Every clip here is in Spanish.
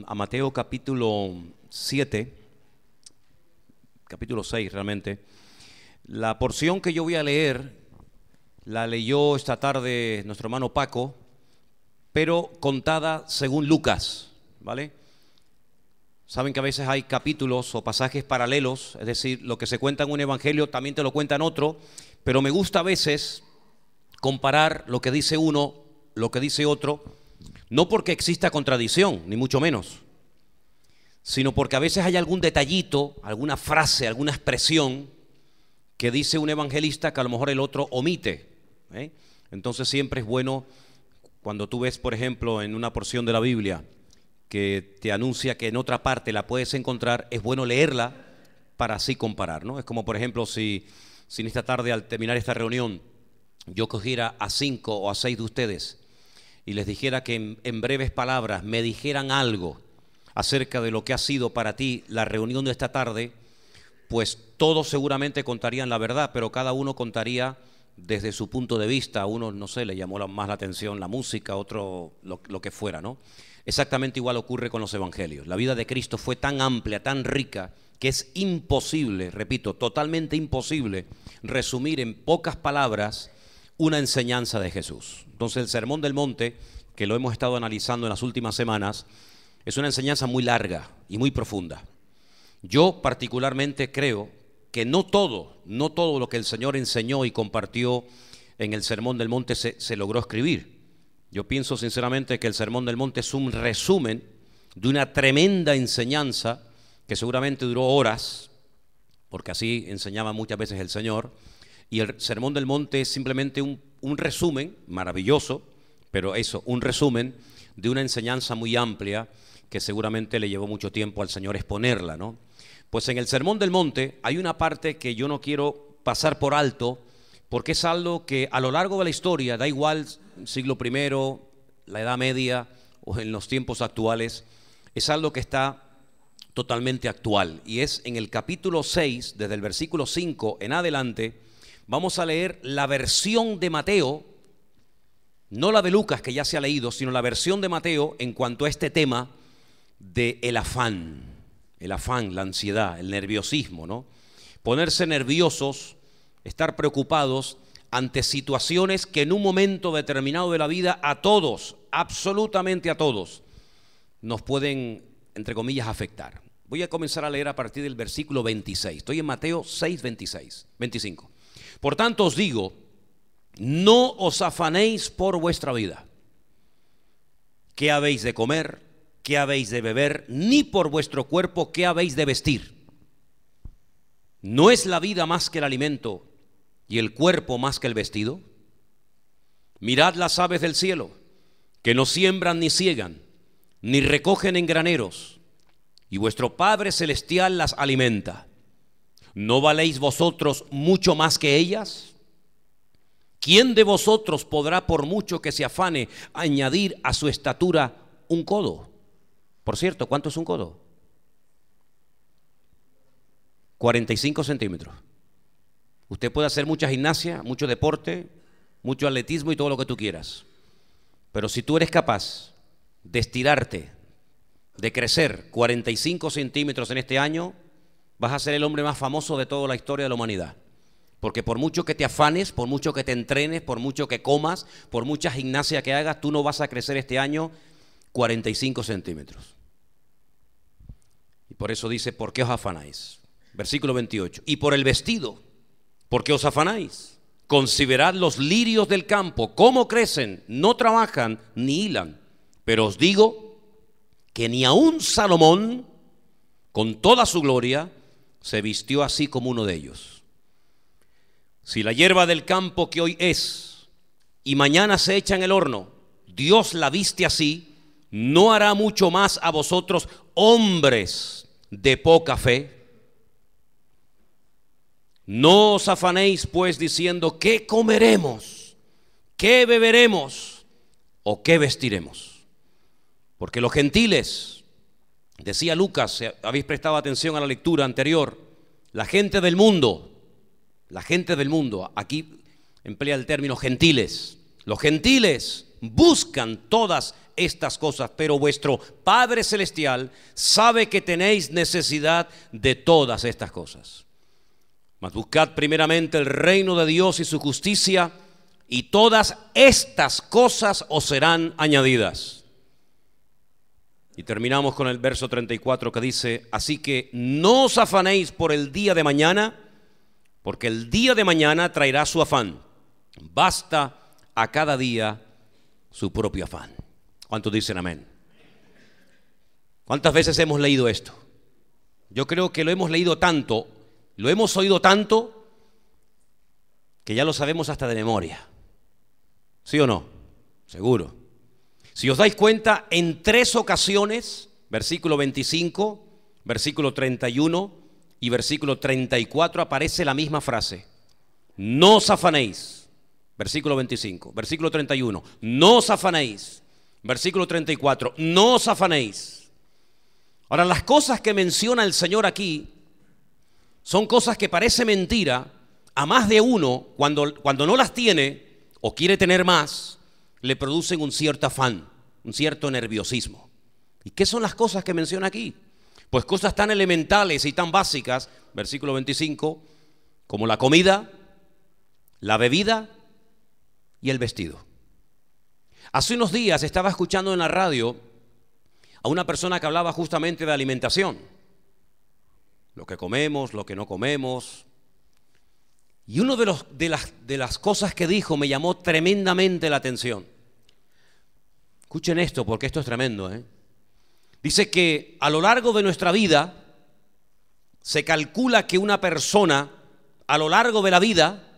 A Mateo capítulo 7, capítulo 6 realmente. La porción que yo voy a leer la leyó esta tarde nuestro hermano Paco, pero contada según Lucas, ¿vale? Saben que a veces hay capítulos o pasajes paralelos, es decir, lo que se cuenta en un evangelio también te lo cuenta en otro, pero me gusta a veces comparar lo que dice uno, lo que dice otro, no porque exista contradicción, ni mucho menos, sino porque a veces hay algún detallito, alguna frase, alguna expresión que dice un evangelista que a lo mejor el otro omite, ¿eh? Entonces siempre es bueno cuando tú ves, por ejemplo, en una porción de la Biblia que te anuncia que en otra parte la puedes encontrar, es bueno leerla para así comparar, ¿no? Es como, por ejemplo, si en esta tarde al terminar esta reunión yo cogiera a 5 o a 6 de ustedes y les dijera que en breves palabras me dijeran algo acerca de lo que ha sido para ti la reunión de esta tarde, pues todos seguramente contarían la verdad, pero cada uno contaría desde su punto de vista. A uno, no sé, le llamó más la atención la música, otro lo que fuera, ¿no? Exactamente igual ocurre con los evangelios. La vida de Cristo fue tan amplia, tan rica, que es imposible, repito, totalmente imposible resumir en pocas palabras una enseñanza de Jesús. Entonces el Sermón del Monte, que lo hemos estado analizando en las últimas semanas, es una enseñanza muy larga y muy profunda. Yo particularmente creo que no todo lo que el Señor enseñó y compartió en el Sermón del Monte se logró escribir. Yo pienso sinceramente que el Sermón del Monte es un resumen de una tremenda enseñanza que seguramente duró horas, porque así enseñaba muchas veces el Señor. Y el Sermón del Monte es simplemente un resumen maravilloso, pero eso, un resumen de una enseñanza muy amplia que seguramente le llevó mucho tiempo al Señor exponerla, ¿no? Pues en el Sermón del Monte hay una parte que yo no quiero pasar por alto, porque es algo que a lo largo de la historia, da igual siglo I, la Edad Media o en los tiempos actuales, es algo que está totalmente actual. Y es en el capítulo 6, desde el versículo 5 en adelante. Vamos a leer la versión de Mateo, no la de Lucas que ya se ha leído, sino la versión de Mateo en cuanto a este tema de el afán, la ansiedad, el nerviosismo, ¿no? Ponerse nerviosos, estar preocupados ante situaciones que en un momento determinado de la vida a todos, absolutamente a todos, nos pueden, entre comillas, afectar. Voy a comenzar a leer a partir del versículo 26. Estoy en Mateo 6, 25. Por tanto os digo, no os afanéis por vuestra vida, qué habéis de comer, qué habéis de beber, ni por vuestro cuerpo, qué habéis de vestir. ¿No es la vida más que el alimento y el cuerpo más que el vestido? Mirad las aves del cielo, que no siembran ni siegan, ni recogen en graneros, y vuestro Padre Celestial las alimenta. ¿No valéis vosotros mucho más que ellas? ¿Quién de vosotros podrá, por mucho que se afane, añadir a su estatura un codo? Por cierto, ¿cuánto es un codo? 45 centímetros. Usted puede hacer mucha gimnasia, mucho deporte, mucho atletismo y todo lo que tú quieras. Pero si tú eres capaz de estirarte, de crecer 45 centímetros en este año, vas a ser el hombre más famoso de toda la historia de la humanidad. Porque por mucho que te afanes, por mucho que te entrenes, por mucho que comas, por mucha gimnasia que hagas, tú no vas a crecer este año 45 centímetros. Y por eso dice, ¿por qué os afanáis? Versículo 28. Y por el vestido, ¿por qué os afanáis? Considerad los lirios del campo, cómo crecen, no trabajan ni hilan. Pero os digo que ni aun Salomón, con toda su gloria, se vistió así como uno de ellos. Si la hierba del campo que hoy es y mañana se echa en el horno, Dios la viste así, ¿no hará mucho más a vosotros, hombres de poca fe? No os afanéis pues diciendo, ¿qué comeremos? ¿Qué beberemos? ¿O qué vestiremos? Porque los gentiles, decía Lucas, si habéis prestado atención a la lectura anterior, la gente del mundo, aquí emplea el término gentiles. Los gentiles buscan todas estas cosas, pero vuestro Padre Celestial sabe que tenéis necesidad de todas estas cosas. Mas buscad primeramente el reino de Dios y su justicia, y todas estas cosas os serán añadidas. Y terminamos con el verso 34 que dice: así que no os afanéis por el día de mañana, porque el día de mañana traerá su afán. Basta a cada día su propio afán. ¿Cuántos dicen amén? ¿Cuántas veces hemos leído esto? Yo creo que lo hemos leído tanto, lo hemos oído tanto, que ya lo sabemos hasta de memoria. ¿Sí o no? Seguro. Si os dais cuenta, en 3 ocasiones, versículo 25, versículo 31 y versículo 34, aparece la misma frase: no os afanéis. Versículo 25, versículo 31, no os afanéis. Versículo 34, no os afanéis. Ahora, las cosas que menciona el Señor aquí son cosas que parece mentira a más de uno, cuando no las tiene o quiere tener más, le producen un cierto afán, un cierto nerviosismo. ¿Y qué son las cosas que menciona aquí? Pues cosas tan elementales y tan básicas, versículo 25, como la comida, la bebida y el vestido. Hace unos días estaba escuchando en la radio a una persona que hablaba justamente de alimentación, lo que comemos, lo que no comemos. Y uno de las cosas que dijo me llamó tremendamente la atención. Escuchen esto, porque esto es tremendo, ¿eh? Dice que a lo largo de nuestra vida se calcula que una persona a lo largo de la vida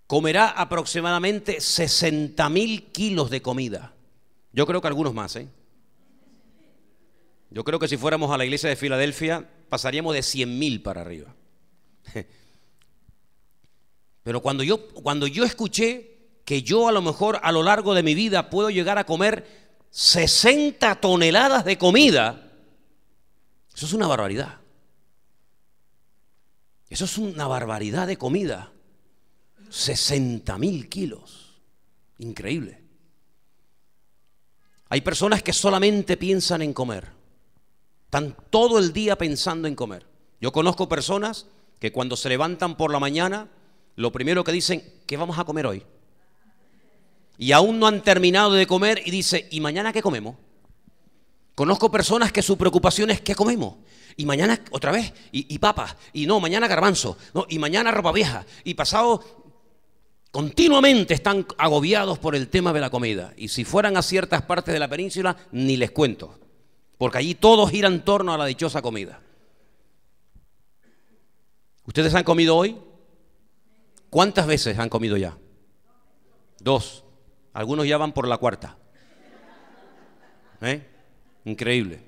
comerá aproximadamente 60.000 kilos de comida. Yo creo que algunos más, ¿eh? Yo creo que si fuéramos a la iglesia de Filadelfia pasaríamos de 100.000 para arriba. Pero cuando yo escuché que yo a lo mejor a lo largo de mi vida puedo llegar a comer 60 toneladas de comida, eso es una barbaridad. Eso es una barbaridad de comida. 60.000 kilos. Increíble. Hay personas que solamente piensan en comer. Están todo el día pensando en comer. Yo conozco personas que cuando se levantan por la mañana, lo primero que dicen: ¿qué vamos a comer hoy? Y aún no han terminado de comer y dice: ¿y mañana qué comemos? Conozco personas que su preocupación es: ¿qué comemos? Y mañana otra vez, y papas, y no, mañana garbanzo, no, y mañana ropa vieja, y pasado. Continuamente están agobiados por el tema de la comida. Y si fueran a ciertas partes de la península, ni les cuento, porque allí todo gira en torno a la dichosa comida. ¿Ustedes han comido hoy? ¿Cuántas veces han comido ya? 2. Algunos ya van por la 4. Increíble,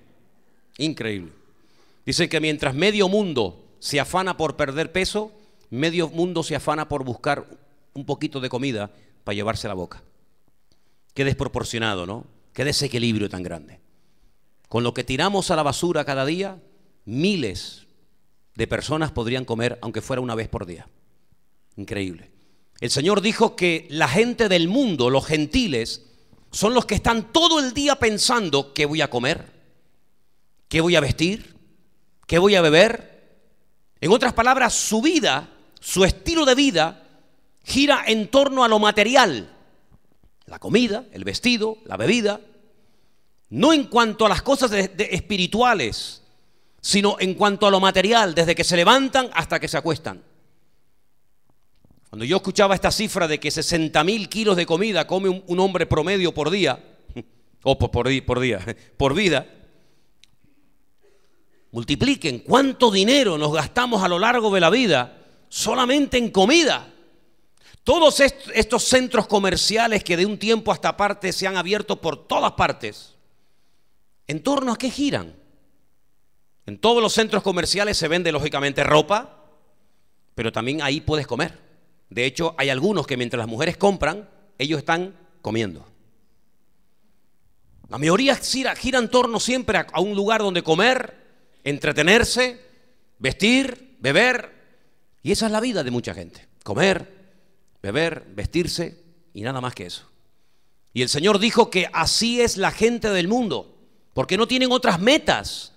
increíble. Dicen que mientras medio mundo se afana por perder peso, medio mundo se afana por buscar un poquito de comida para llevarse a la boca. Qué desproporcionado, ¿no? Qué desequilibrio tan grande. Con lo que tiramos a la basura cada día, miles de personas podrían comer, aunque fuera una vez por día. Increíble. El Señor dijo que la gente del mundo, los gentiles, son los que están todo el día pensando: ¿qué voy a comer? ¿Qué voy a vestir? ¿Qué voy a beber? En otras palabras, su vida, su estilo de vida, gira en torno a lo material. La comida, el vestido, la bebida. No en cuanto a las cosas espirituales, sino en cuanto a lo material, desde que se levantan hasta que se acuestan. Cuando yo escuchaba esta cifra de que 60.000 kilos de comida come un hombre promedio por día, o por vida, multipliquen cuánto dinero nos gastamos a lo largo de la vida solamente en comida. Todos estos centros comerciales que de un tiempo a esta parte se han abierto por todas partes, ¿en torno a qué giran? En todos los centros comerciales se vende lógicamente ropa, pero también ahí puedes comer. De hecho, hay algunos que mientras las mujeres compran, ellos están comiendo. La mayoría gira en torno siempre a un lugar donde comer, entretenerse, vestir, beber. Y esa es la vida de mucha gente. Comer, beber, vestirse y nada más que eso. Y el Señor dijo que así es la gente del mundo, porque no tienen otras metas,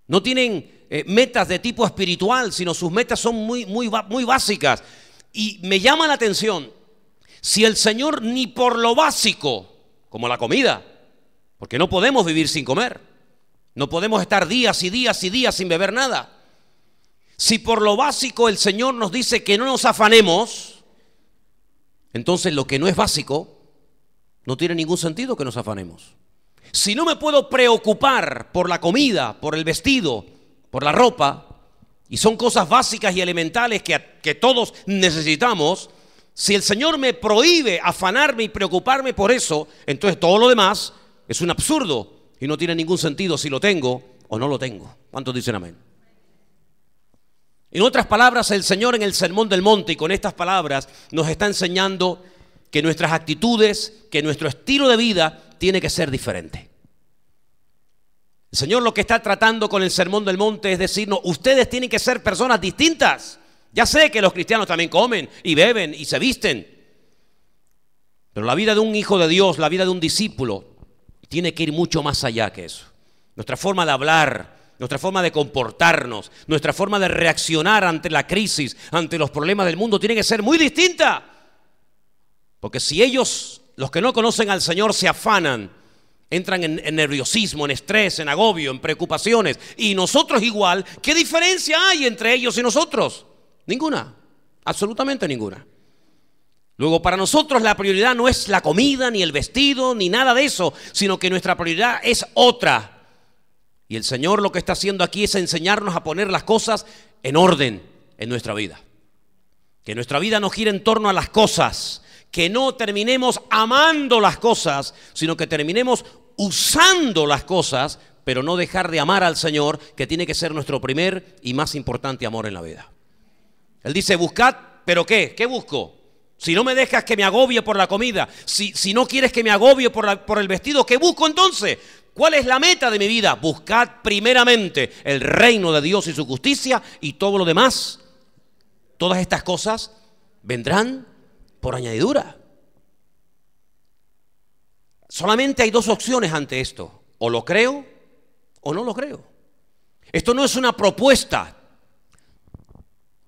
no tienen metas de tipo espiritual, sino sus metas son muy básicas. Y me llama la atención, si el Señor ni por lo básico, como la comida, porque no podemos vivir sin comer, no podemos estar días y días y días sin beber nada. Si por lo básico el Señor nos dice que no nos afanemos, entonces lo que no es básico, no tiene ningún sentido que nos afanemos. Si no me puedo preocupar por la comida, por el vestido, por la ropa, y son cosas básicas y elementales que todos necesitamos, si el Señor me prohíbe afanarme y preocuparme por eso, entonces todo lo demás es un absurdo y no tiene ningún sentido si lo tengo o no lo tengo. ¿Cuántos dicen amén? En otras palabras, el Señor en el Sermón del Monte, y con estas palabras nos está enseñando que nuestras actitudes, que nuestro estilo de vida tiene que ser diferente. El Señor lo que está tratando con el Sermón del Monte es decirnos, ustedes tienen que ser personas distintas. Ya sé que los cristianos también comen y beben y se visten, pero la vida de un hijo de Dios, la vida de un discípulo, tiene que ir mucho más allá que eso. Nuestra forma de hablar, nuestra forma de comportarnos, nuestra forma de reaccionar ante la crisis, ante los problemas del mundo, tiene que ser muy distinta. Porque si ellos, los que no conocen al Señor, se afanan, entran en nerviosismo, en estrés, en agobio, en preocupaciones, y nosotros igual, ¿qué diferencia hay entre ellos y nosotros? Ninguna, absolutamente ninguna. Luego, para nosotros la prioridad no es la comida, ni el vestido, ni nada de eso, sino que nuestra prioridad es otra. Y el Señor lo que está haciendo aquí es enseñarnos a poner las cosas en orden en nuestra vida. Que nuestra vida no gire en torno a las cosas, que no terminemos amando las cosas, sino que terminemos usando las cosas, pero no dejar de amar al Señor, que tiene que ser nuestro primer y más importante amor en la vida. Él dice, buscad, ¿pero qué? ¿Qué busco? Si no me dejas que me agobie por la comida, si no quieres que me agobie por el vestido, ¿qué busco entonces? ¿Cuál es la meta de mi vida? Buscad primeramente el reino de Dios y su justicia, y todo lo demás, todas estas cosas vendrán por añadidura. Solamente hay dos opciones ante esto: o lo creo o no lo creo. Esto no es una propuesta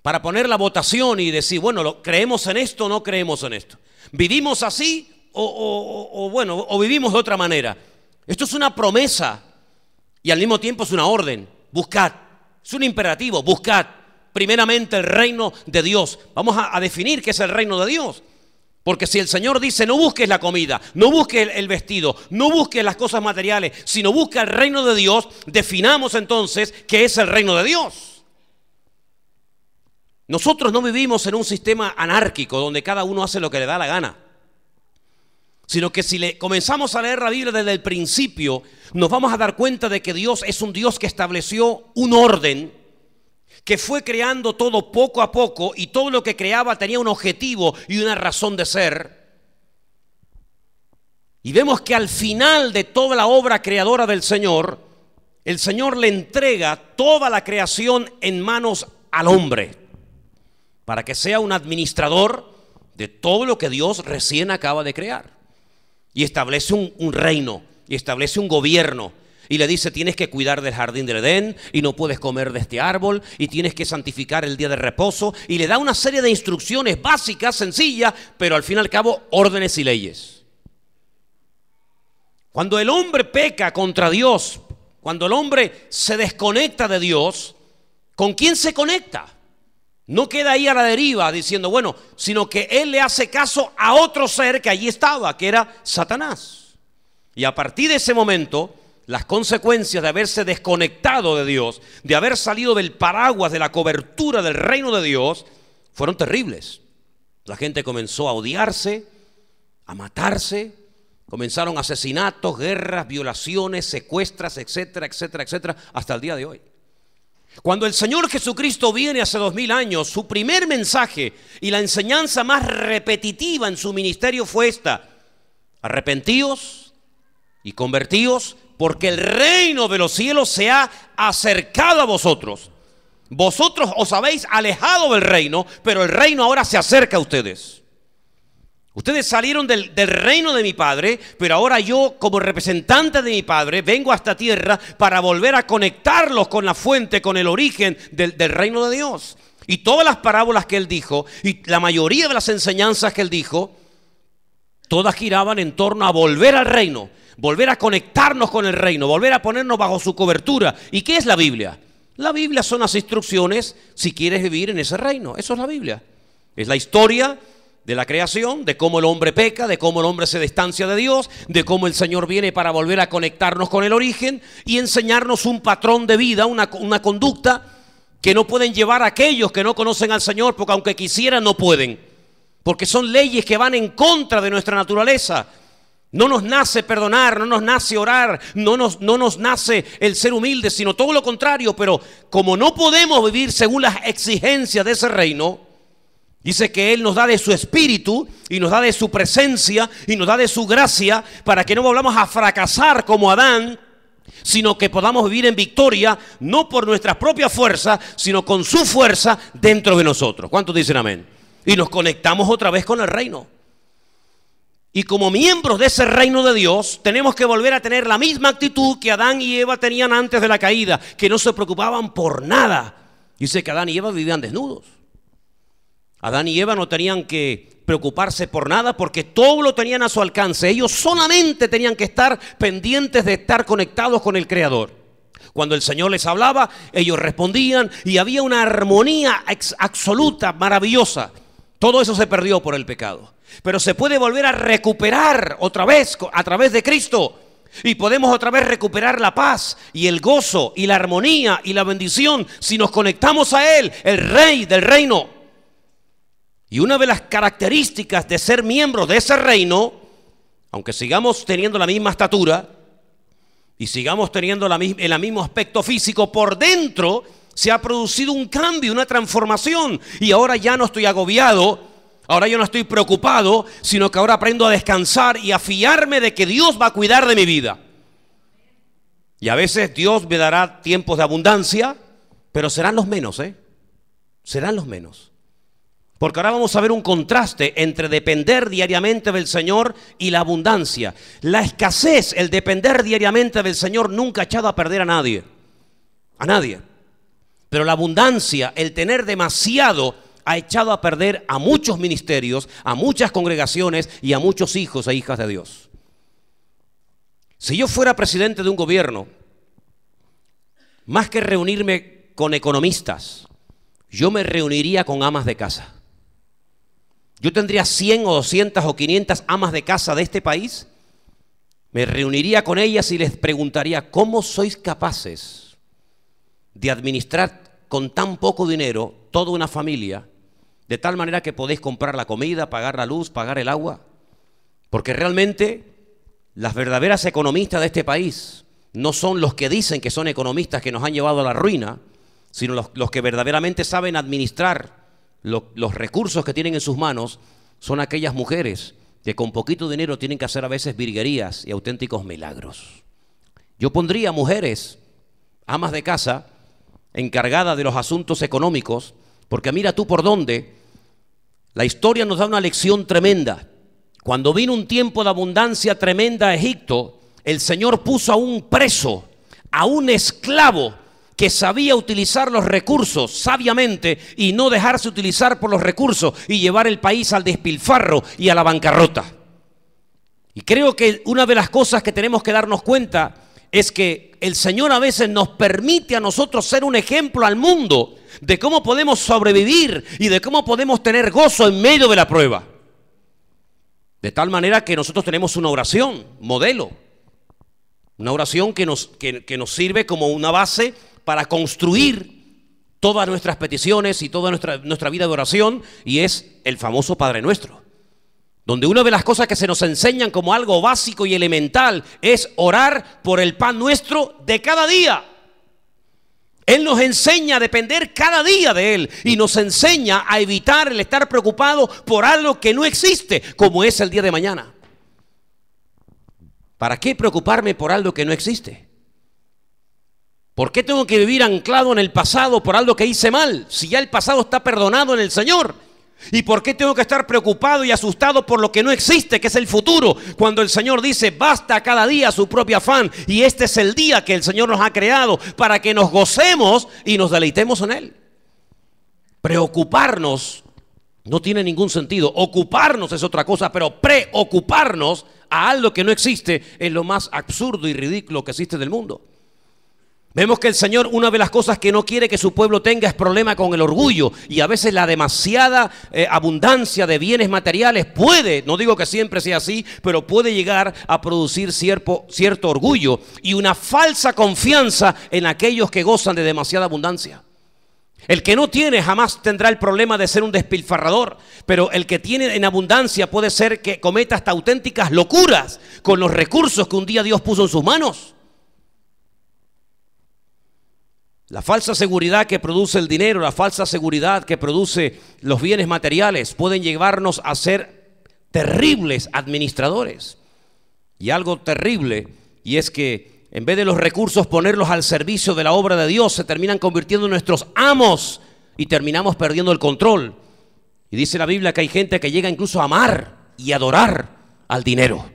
para poner la votación y decir, bueno, ¿creemos en esto o no creemos en esto? ¿Vivimos así o vivimos de otra manera? Esto es una promesa y al mismo tiempo es una orden. Buscad, es un imperativo, buscad primeramente el reino de Dios. Vamos a definir qué es el reino de Dios. Porque si el Señor dice, no busques la comida, no busques el vestido, no busques las cosas materiales, sino busca el reino de Dios, definamos entonces qué es el reino de Dios. Nosotros no vivimos en un sistema anárquico donde cada uno hace lo que le da la gana, sino que si comenzamos a leer la Biblia desde el principio, nos vamos a dar cuenta de que Dios es un Dios que estableció un orden, que fue creando todo poco a poco, y todo lo que creaba tenía un objetivo y una razón de ser. Y vemos que al final de toda la obra creadora del Señor, el Señor le entrega toda la creación en manos al hombre, para que sea un administrador de todo lo que Dios recién acaba de crear. Y establece un reino, y establece un gobierno. Y le dice, tienes que cuidar del jardín del Edén, y no puedes comer de este árbol, y tienes que santificar el día de reposo. Y le da una serie de instrucciones básicas, sencillas, pero al fin y al cabo órdenes y leyes. Cuando el hombre peca contra Dios, cuando el hombre se desconecta de Dios, ¿con quién se conecta? No queda ahí a la deriva diciendo, bueno, sino que él le hace caso a otro ser que allí estaba, que era Satanás. Y a partir de ese momento, las consecuencias de haberse desconectado de Dios, de haber salido del paraguas de la cobertura del reino de Dios, fueron terribles. La gente comenzó a odiarse, a matarse, comenzaron asesinatos, guerras, violaciones, secuestros, etcétera, etcétera, etcétera, hasta el día de hoy. Cuando el Señor Jesucristo viene hace 2000 años, su primer mensaje y la enseñanza más repetitiva en su ministerio fue esta: arrepentíos y convertíos, porque el reino de los cielos se ha acercado a vosotros. Vosotros os habéis alejado del reino, pero el reino ahora se acerca a ustedes. Ustedes salieron del reino de mi Padre, pero ahora yo, como representante de mi Padre, vengo a esta tierra para volver a conectarlos con la fuente, con el origen del reino de Dios. Y todas las parábolas que Él dijo, y la mayoría de las enseñanzas que Él dijo, todas giraban en torno a volver al reino, volver a conectarnos con el reino, volver a ponernos bajo su cobertura. ¿Y qué es la Biblia? La Biblia son las instrucciones si quieres vivir en ese reino. Eso es la Biblia. Es la historia de la creación, de cómo el hombre peca, de cómo el hombre se distancia de Dios, de cómo el Señor viene para volver a conectarnos con el origen y enseñarnos un patrón de vida, una conducta que no pueden llevar a aquellos que no conocen al Señor, porque aunque quisieran no pueden, porque son leyes que van en contra de nuestra naturaleza. No nos nace perdonar, no nos nace orar, no nos nace el ser humilde, sino todo lo contrario. Pero como no podemos vivir según las exigencias de ese reino, dice que Él nos da de su espíritu y nos da de su presencia y nos da de su gracia para que no volvamos a fracasar como Adán, sino que podamos vivir en victoria, no por nuestras propias fuerzas, sino con su fuerza dentro de nosotros. ¿Cuántos dicen amén? Y nos conectamos otra vez con el reino. Y como miembros de ese reino de Dios, tenemos que volver a tener la misma actitud que Adán y Eva tenían antes de la caída, que no se preocupaban por nada. Dice que Adán y Eva vivían desnudos. Adán y Eva no tenían que preocuparse por nada porque todo lo tenían a su alcance. Ellos solamente tenían que estar pendientes de estar conectados con el Creador. Cuando el Señor les hablaba, ellos respondían y había una armonía absoluta, maravillosa. Todo eso se perdió por el pecado. Pero se puede volver a recuperar otra vez a través de Cristo. Y podemos otra vez recuperar la paz y el gozo y la armonía y la bendición si nos conectamos a Él, el Rey del reino. Y una de las características de ser miembros de ese reino, aunque sigamos teniendo la misma estatura y sigamos teniendo el mismo aspecto físico, por dentro se ha producido un cambio, una transformación. Y ahora ya no estoy agobiado, ahora yo no estoy preocupado, sino que ahora aprendo a descansar y a fiarme de que Dios va a cuidar de mi vida. Y a veces Dios me dará tiempos de abundancia, pero serán los menos, serán los menos. Porque ahora vamos a ver un contraste entre depender diariamente del Señor y la abundancia. La escasez, el depender diariamente del Señor nunca ha echado a perder a nadie. A nadie. Pero la abundancia, el tener demasiado, ha echado a perder a muchos ministerios, a muchas congregaciones y a muchos hijos e hijas de Dios. Si yo fuera presidente de un gobierno, más que reunirme con economistas, yo me reuniría con amas de casa. Yo tendría 100 o 200 o 500 amas de casa de este país. Me reuniría con ellas y les preguntaría, ¿cómo sois capaces de administrar con tan poco dinero toda una familia, de tal manera que podéis comprar la comida, pagar la luz, pagar el agua? Porque realmente las verdaderas economistas de este país no son los que dicen que son economistas que nos han llevado a la ruina, sino los que verdaderamente saben administrar los recursos que tienen en sus manos. Son aquellas mujeres que con poquito dinero tienen que hacer a veces virguerías y auténticos milagros. Yo pondría mujeres, amas de casa, encargadas de los asuntos económicos, porque mira tú por dónde. La historia nos da una lección tremenda. Cuando vino un tiempo de abundancia tremenda a Egipto, el Señor puso a un preso, a un esclavo, que sabía utilizar los recursos sabiamente y no dejarse utilizar por los recursos y llevar el país al despilfarro y a la bancarrota. Y creo que una de las cosas que tenemos que darnos cuenta es que el Señor a veces nos permite a nosotros ser un ejemplo al mundo de cómo podemos sobrevivir y de cómo podemos tener gozo en medio de la prueba. De tal manera que nosotros tenemos una oración modelo, una oración que nos sirve como una base para construir todas nuestras peticiones y toda nuestra vida de oración, y es el famoso Padre Nuestro, donde una de las cosas que se nos enseñan como algo básico y elemental es orar por el pan nuestro de cada día. Él nos enseña a depender cada día de Él y nos enseña a evitar el estar preocupado por algo que no existe, como es el día de mañana. ¿Para qué preocuparme por algo que no existe? ¿Por qué tengo que vivir anclado en el pasado por algo que hice mal? Si ya el pasado está perdonado en el Señor. ¿Y por qué tengo que estar preocupado y asustado por lo que no existe, que es el futuro? Cuando el Señor dice, basta cada día su propio afán. Y este es el día que el Señor nos ha creado para que nos gocemos y nos deleitemos en Él. Preocuparnos no tiene ningún sentido. Ocuparnos es otra cosa, pero preocuparnos a algo que no existe es lo más absurdo y ridículo que existe del mundo. Vemos que el Señor, una de las cosas que no quiere que su pueblo tenga es problema con el orgullo, y a veces la demasiada abundancia de bienes materiales puede, no digo que siempre sea así, pero puede llegar a producir cierto orgullo y una falsa confianza en aquellos que gozan de demasiada abundancia. El que no tiene jamás tendrá el problema de ser un despilfarrador, pero el que tiene en abundancia puede ser que cometa hasta auténticas locuras con los recursos que un día Dios puso en sus manos. La falsa seguridad que produce el dinero, la falsa seguridad que produce los bienes materiales pueden llevarnos a ser terribles administradores. Y algo terrible, y es que en vez de los recursos ponerlos al servicio de la obra de Dios, se terminan convirtiendo en nuestros amos y terminamos perdiendo el control. Y dice la Biblia que hay gente que llega incluso a amar y adorar al dinero.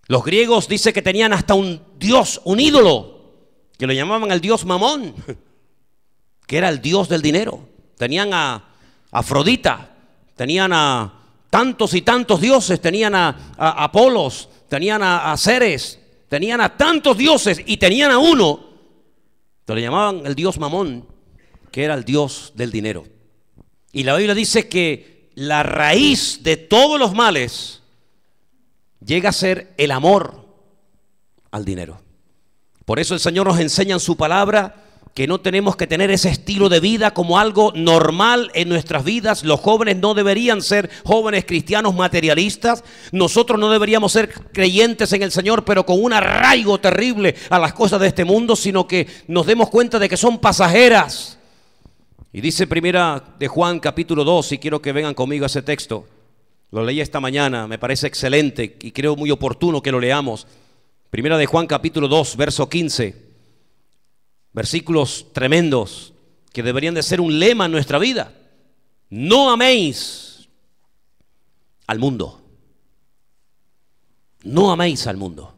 Los griegos dice que tenían hasta un dios, un ídolo, que lo llamaban el dios Mamón, que era el dios del dinero. Tenían a Afrodita, tenían a tantos y tantos dioses, tenían a Apolos, tenían a Ceres, tenían a tantos dioses y tenían a uno que le llamaban el dios Mamón, que era el dios del dinero. Y la Biblia dice que la raíz de todos los males llega a ser el amor al dinero. Por eso el Señor nos enseña en su palabra que no tenemos que tener ese estilo de vida como algo normal en nuestras vidas. Los jóvenes no deberían ser jóvenes cristianos materialistas. Nosotros no deberíamos ser creyentes en el Señor, pero con un arraigo terrible a las cosas de este mundo, sino que nos demos cuenta de que son pasajeras. Y dice primera de Juan capítulo 2, y quiero que vengan conmigo a ese texto. Lo leí esta mañana, me parece excelente y creo muy oportuno que lo leamos. Primera de Juan capítulo 2, verso 15, versículos tremendos que deberían de ser un lema en nuestra vida. No améis al mundo. No améis al mundo.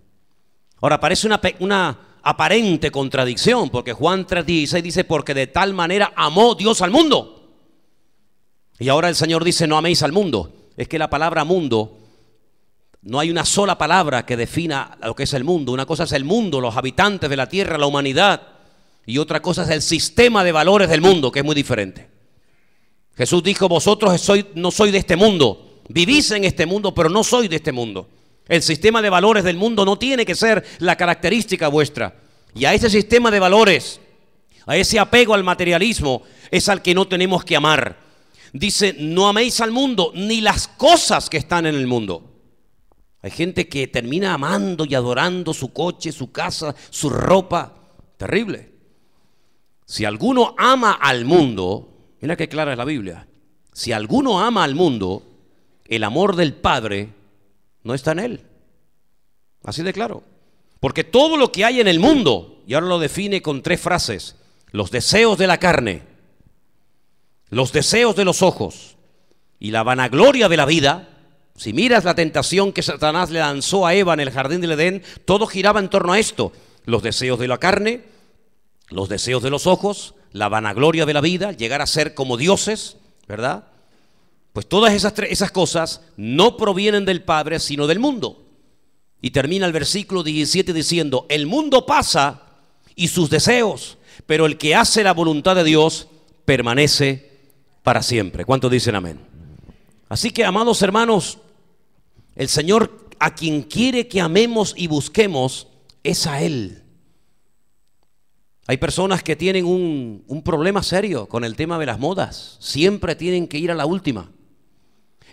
Ahora parece una aparente contradicción, porque Juan 3:16 dice, porque de tal manera amó Dios al mundo. Y ahora el Señor dice, no améis al mundo. Es que la palabra mundo, no hay una sola palabra que defina lo que es el mundo. Una cosa es el mundo, los habitantes de la tierra, la humanidad. Y otra cosa es el sistema de valores del mundo, que es muy diferente. Jesús dijo, vosotros no sois de este mundo. Vivís en este mundo, pero no sois de este mundo. El sistema de valores del mundo no tiene que ser la característica vuestra. Y a ese sistema de valores, a ese apego al materialismo, es al que no tenemos que amar. Dice, no améis al mundo, ni las cosas que están en el mundo. Hay gente que termina amando y adorando su coche, su casa, su ropa. Terrible. Si alguno ama al mundo, mira qué clara es la Biblia. Si alguno ama al mundo, el amor del Padre no está en él. Así de claro. Porque todo lo que hay en el mundo, y ahora lo define con 3 frases: los deseos de la carne, los deseos de los ojos y la vanagloria de la vida. Si miras la tentación que Satanás le lanzó a Eva en el jardín del Edén, todo giraba en torno a esto: los deseos de la carne, los deseos de los ojos, la vanagloria de la vida, llegar a ser como dioses, ¿verdad? Pues todas esas cosas no provienen del Padre, sino del mundo. Y termina el versículo 17 diciendo, el mundo pasa y sus deseos, pero el que hace la voluntad de Dios permanece para siempre. ¿Cuántos dicen amén? Así que, amados hermanos, el Señor a quien quiere que amemos y busquemos es a Él. Hay personas que tienen un problema serio con el tema de las modas. Siempre tienen que ir a la última.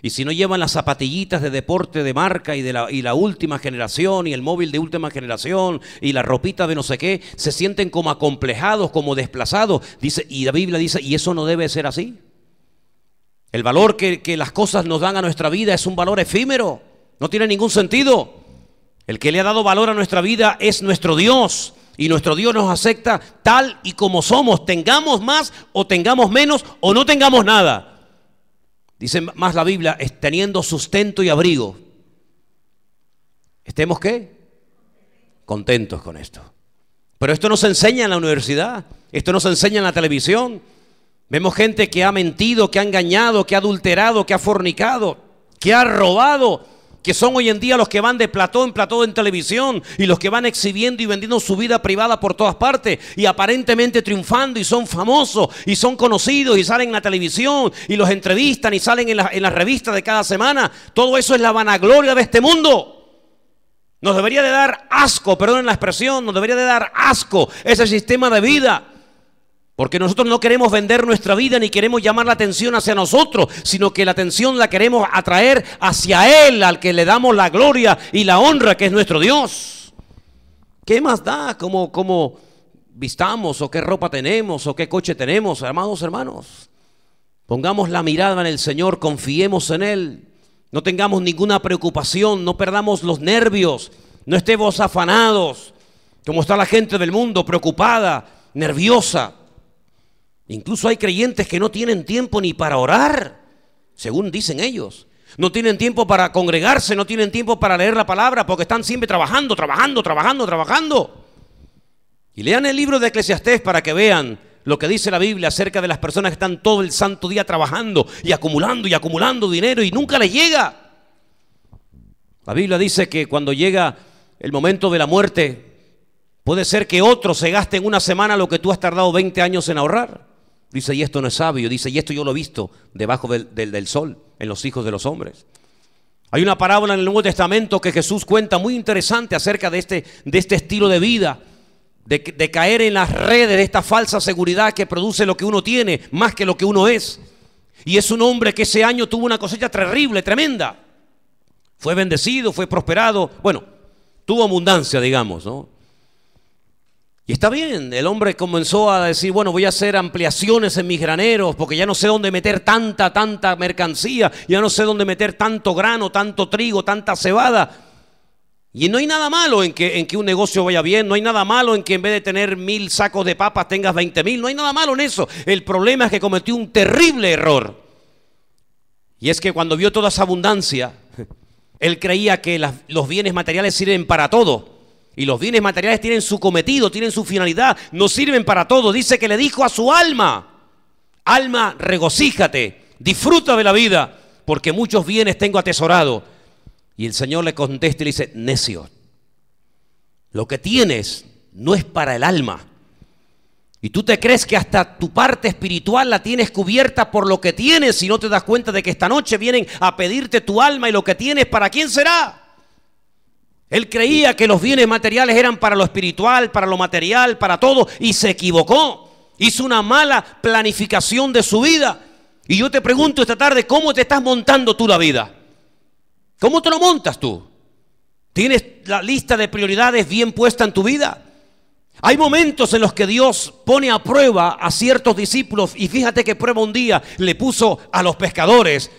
Y si no llevan las zapatillitas de deporte de marca y la última generación y el móvil de última generación y la ropita de no sé qué, se sienten como acomplejados, como desplazados. Dice, y la Biblia dice, y eso no debe ser así. El valor que las cosas nos dan a nuestra vida es un valor efímero. No tiene ningún sentido. El que le ha dado valor a nuestra vida es nuestro Dios. Y nuestro Dios nos acepta tal y como somos. Tengamos más o tengamos menos o no tengamos nada. Dice más la Biblia, teniendo sustento y abrigo. ¿Estemos qué? Contentos con esto. Pero esto no se enseña en la universidad, esto no se enseña en la televisión. Vemos gente que ha mentido, que ha engañado, que ha adulterado, que ha fornicado, que ha robado, que son hoy en día los que van de plató en televisión y los que van exhibiendo y vendiendo su vida privada por todas partes y aparentemente triunfando y son famosos y son conocidos y salen en la televisión y los entrevistan y salen en las revistas de cada semana. Todo eso es la vanagloria de este mundo. Nos debería de dar asco, perdonen la expresión, nos debería de dar asco ese sistema de vida. Porque nosotros no queremos vender nuestra vida ni queremos llamar la atención hacia nosotros, sino que la atención la queremos atraer hacia Él, al que le damos la gloria y la honra, que es nuestro Dios. ¿Qué más da cómo vistamos o qué ropa tenemos o qué coche tenemos, amados hermanos? Pongamos la mirada en el Señor, confiemos en Él. No tengamos ninguna preocupación, no perdamos los nervios, no estemos afanados, como está la gente del mundo, preocupada, nerviosa. Incluso hay creyentes que no tienen tiempo ni para orar, según dicen ellos. No tienen tiempo para congregarse, no tienen tiempo para leer la palabra, porque están siempre trabajando. Y lean el libro de Eclesiastés para que vean lo que dice la Biblia acerca de las personas que están todo el santo día trabajando y acumulando dinero y nunca les llega. La Biblia dice que cuando llega el momento de la muerte, puede ser que otro se gaste en una semana lo que tú has tardado 20 años en ahorrar. Dice, y esto no es sabio. Dice, y esto yo lo he visto debajo del sol, en los hijos de los hombres. Hay una parábola en el Nuevo Testamento que Jesús cuenta muy interesante acerca de este estilo de vida, de caer en las redes de esta falsa seguridad que produce lo que uno tiene más que lo que uno es. Y es un hombre que ese año tuvo una cosecha terrible, tremenda. Fue bendecido, fue prosperado, bueno, tuvo abundancia, digamos, ¿no? Y está bien, el hombre comenzó a decir, bueno, voy a hacer ampliaciones en mis graneros porque ya no sé dónde meter tanta mercancía, ya no sé dónde meter tanto grano, tanto trigo, tanta cebada. Y no hay nada malo en que un negocio vaya bien, no hay nada malo en que en vez de tener 1000 sacos de papas tengas 20.000, no hay nada malo en eso. El problema es que cometió un terrible error. Y es que cuando vio toda esa abundancia, él creía que los bienes materiales sirven para todo. Y los bienes materiales tienen su cometido, tienen su finalidad, no sirven para todo. Dice que le dijo a su alma, alma, regocíjate, disfruta de la vida, porque muchos bienes tengo atesorado. Y el Señor le contesta y le dice, necio, lo que tienes no es para el alma. Y tú te crees que hasta tu parte espiritual la tienes cubierta por lo que tienes y no te das cuenta de que esta noche vienen a pedirte tu alma y lo que tienes, ¿para quién será? Él creía que los bienes materiales eran para lo espiritual, para lo material, para todo, y se equivocó. Hizo una mala planificación de su vida. Y yo te pregunto esta tarde, ¿cómo te estás montando tú la vida? ¿Cómo te lo montas tú? ¿Tienes la lista de prioridades bien puesta en tu vida? Hay momentos en los que Dios pone a prueba a ciertos discípulos, y fíjate qué prueba un día le puso a los pescadores,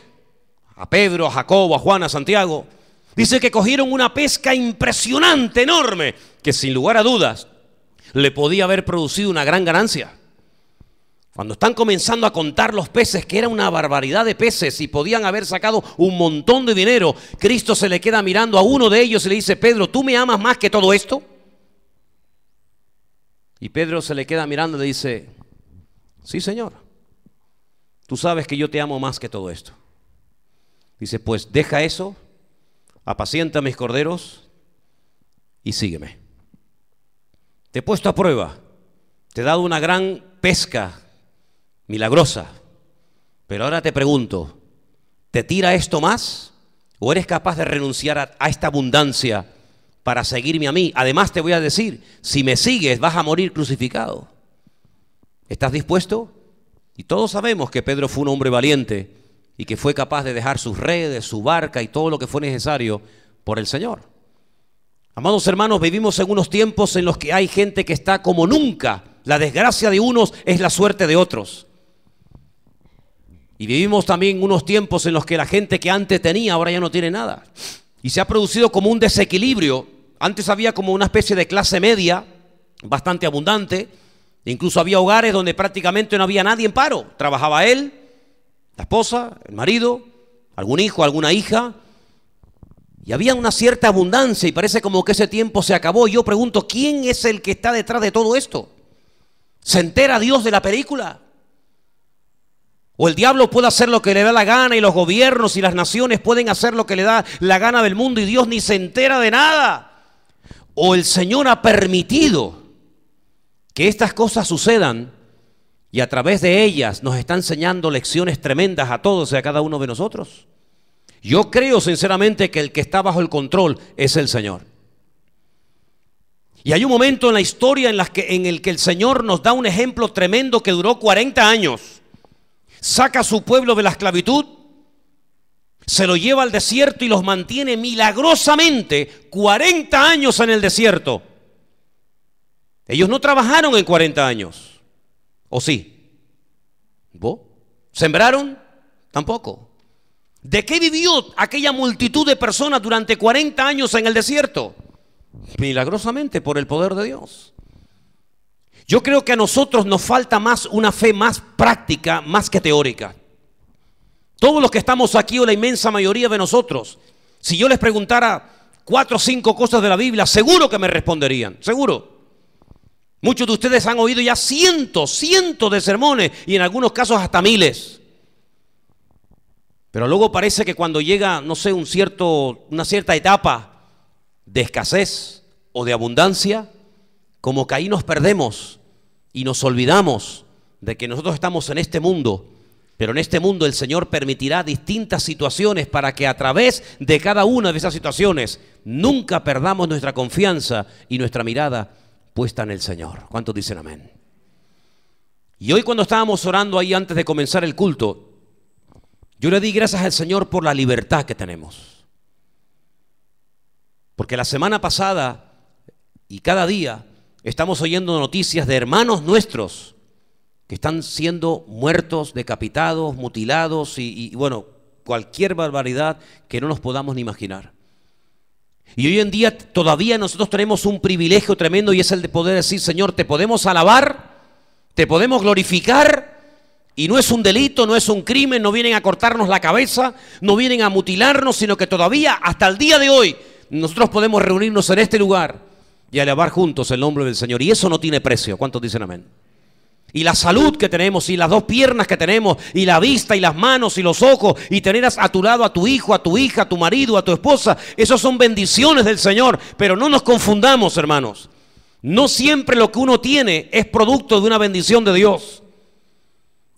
a Pedro, a Jacobo, a Juan, a Santiago. Dice que cogieron una pesca impresionante, enorme, que sin lugar a dudas le podía haber producido una gran ganancia. Cuando están comenzando a contar los peces, que era una barbaridad de peces y podían haber sacado un montón de dinero, Cristo se le queda mirando a uno de ellos y le dice, Pedro, ¿tú me amas más que todo esto? Y Pedro se le queda mirando y le dice, sí, Señor, tú sabes que yo te amo más que todo esto. Dice, pues deja eso, apacienta mis corderos y sígueme. Te he puesto a prueba, te he dado una gran pesca milagrosa, pero ahora te pregunto, ¿te tira esto más o eres capaz de renunciar a esta abundancia para seguirme a mí? Además te voy a decir, si me sigues vas a morir crucificado. ¿Estás dispuesto? Y todos sabemos que Pedro fue un hombre valiente y que fue capaz de dejar sus redes, su barca y todo lo que fue necesario por el Señor. Amados hermanos, vivimos en unos tiempos en los que hay gente que está como nunca. La desgracia de unos es la suerte de otros. Y vivimos también unos tiempos en los que la gente que antes tenía ahora ya no tiene nada. Y se ha producido como un desequilibrio. Antes había como una especie de clase media bastante abundante. Incluso había hogares donde prácticamente no había nadie en paro. Trabajaba él, la esposa, el marido, algún hijo, alguna hija. Y había una cierta abundancia y parece como que ese tiempo se acabó. Y yo pregunto, ¿quién es el que está detrás de todo esto? ¿Se entera Dios de la película? ¿O el diablo puede hacer lo que le da la gana y los gobiernos y las naciones pueden hacer lo que le da la gana del mundo y Dios ni se entera de nada? ¿O el Señor ha permitido que estas cosas sucedan y a través de ellas nos está enseñando lecciones tremendas a todos y a cada uno de nosotros? Yo creo sinceramente que el que está bajo el control es el Señor. Y hay un momento en la historia en el que el Señor nos da un ejemplo tremendo que duró 40 años. Saca a su pueblo de la esclavitud, se lo lleva al desierto y los mantiene milagrosamente 40 años en el desierto. Ellos no trabajaron en 40 años, ¿o sí? ¿Vos? ¿Sembraron? Tampoco. ¿De qué vivió aquella multitud de personas durante 40 años en el desierto? Milagrosamente, por el poder de Dios. Yo creo que a nosotros nos falta más una fe más práctica, más que teórica. Todos los que estamos aquí, o la inmensa mayoría de nosotros, si yo les preguntara 4 o 5 cosas de la Biblia, seguro que me responderían, seguro. Muchos de ustedes han oído ya cientos de sermones y en algunos casos hasta miles. Pero luego parece que cuando llega, no sé, una cierta etapa de escasez o de abundancia, como que ahí nos perdemos y nos olvidamos de que nosotros estamos en este mundo, pero en este mundo el Señor permitirá distintas situaciones para que a través de cada una de esas situaciones nunca perdamos nuestra confianza y nuestra mirada puesta en el Señor. ¿Cuántos dicen amén? Y hoy cuando estábamos orando ahí antes de comenzar el culto, yo le di gracias al Señor por la libertad que tenemos. Porque la semana pasada y cada día estamos oyendo noticias de hermanos nuestros que están siendo muertos, decapitados, mutilados y bueno, cualquier barbaridad que no nos podamos ni imaginar. Y hoy en día todavía nosotros tenemos un privilegio tremendo y es el de poder decir, Señor, te podemos alabar, te podemos glorificar. Y no es un delito, no es un crimen, no vienen a cortarnos la cabeza, no vienen a mutilarnos, sino que todavía hasta el día de hoy nosotros podemos reunirnos en este lugar y alabar juntos el nombre del Señor. Y eso no tiene precio. ¿Cuántos dicen amén? Y la salud que tenemos, y las 2 piernas que tenemos, y la vista, y las manos, y los ojos, y tener a tu lado a tu hijo, a tu hija, a tu marido, a tu esposa, esos son bendiciones del Señor. Pero no nos confundamos, hermanos. No siempre lo que uno tiene es producto de una bendición de Dios.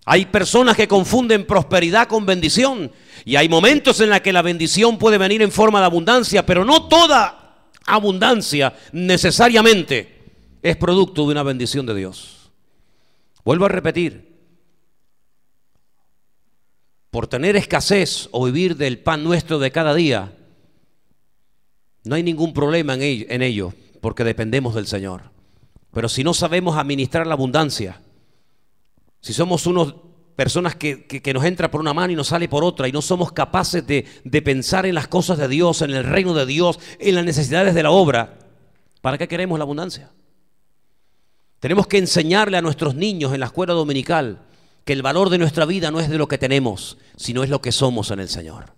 Hay personas que confunden prosperidad con bendición y hay momentos en los que la bendición puede venir en forma de abundancia, pero no toda abundancia necesariamente es producto de una bendición de Dios. Vuelvo a repetir, por tener escasez o vivir del pan nuestro de cada día, no hay ningún problema en ello, porque dependemos del Señor. Pero si no sabemos administrar la abundancia, si somos unas personas que nos entra por una mano y nos sale por otra y no somos capaces de pensar en las cosas de Dios, en el reino de Dios, en las necesidades de la obra, ¿para qué queremos la abundancia? Tenemos que enseñarle a nuestros niños en la escuela dominical que el valor de nuestra vida no es de lo que tenemos, sino es lo que somos en el Señor.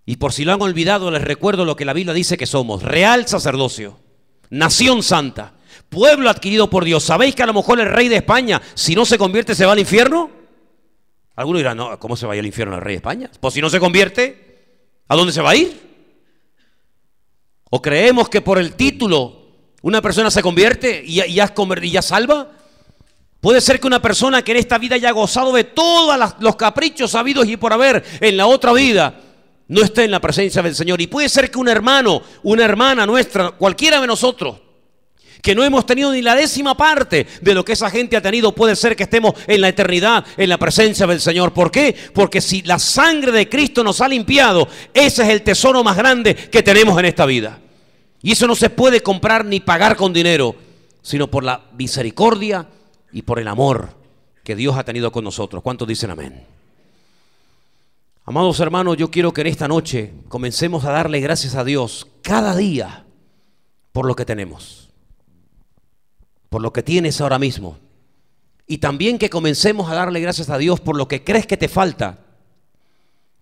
Y por si lo han olvidado, les recuerdo lo que la Biblia dice que somos: real sacerdocio, nación santa, pueblo adquirido por Dios. ¿Sabéis que a lo mejor el rey de España, si no se convierte, se va al infierno? Algunos dirán, no, ¿cómo se va al infierno el rey de España? Pues si no se convierte, ¿a dónde se va a ir? ¿O creemos que por el título una persona se convierte y ya salva? Puede ser que una persona que en esta vida haya gozado de todos los caprichos habidos y por haber en la otra vida, no esté en la presencia del Señor. Y puede ser que un hermano, una hermana nuestra, cualquiera de nosotros, que no hemos tenido ni la 10ª parte de lo que esa gente ha tenido, puede ser que estemos en la eternidad, en la presencia del Señor. ¿Por qué? Porque si la sangre de Cristo nos ha limpiado, ese es el tesoro más grande que tenemos en esta vida. Y eso no se puede comprar ni pagar con dinero, sino por la misericordia y por el amor que Dios ha tenido con nosotros. ¿Cuántos dicen amén? Amados hermanos, yo quiero que en esta noche comencemos a darle gracias a Dios cada día por lo que tenemos, por lo que tienes ahora mismo Y también que comencemos a darle gracias a Dios por lo que crees que te falta.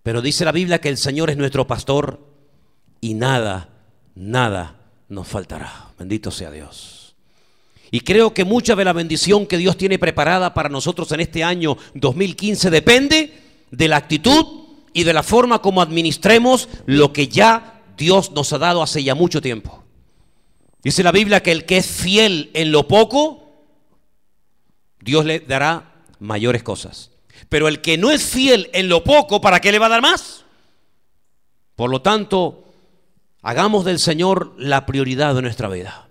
Pero dice la Biblia que el Señor es nuestro pastor y nada nos faltará. Bendito sea Dios. Y creo que mucha de la bendición que Dios tiene preparada para nosotros en este año 2015 depende de la actitud y de la forma como administremos lo que ya Dios nos ha dado hace ya mucho tiempo. Dice la Biblia que el que es fiel en lo poco, Dios le dará mayores cosas. Pero el que no es fiel en lo poco, ¿para qué le va a dar más? Por lo tanto, hagamos del Señor la prioridad de nuestra vida.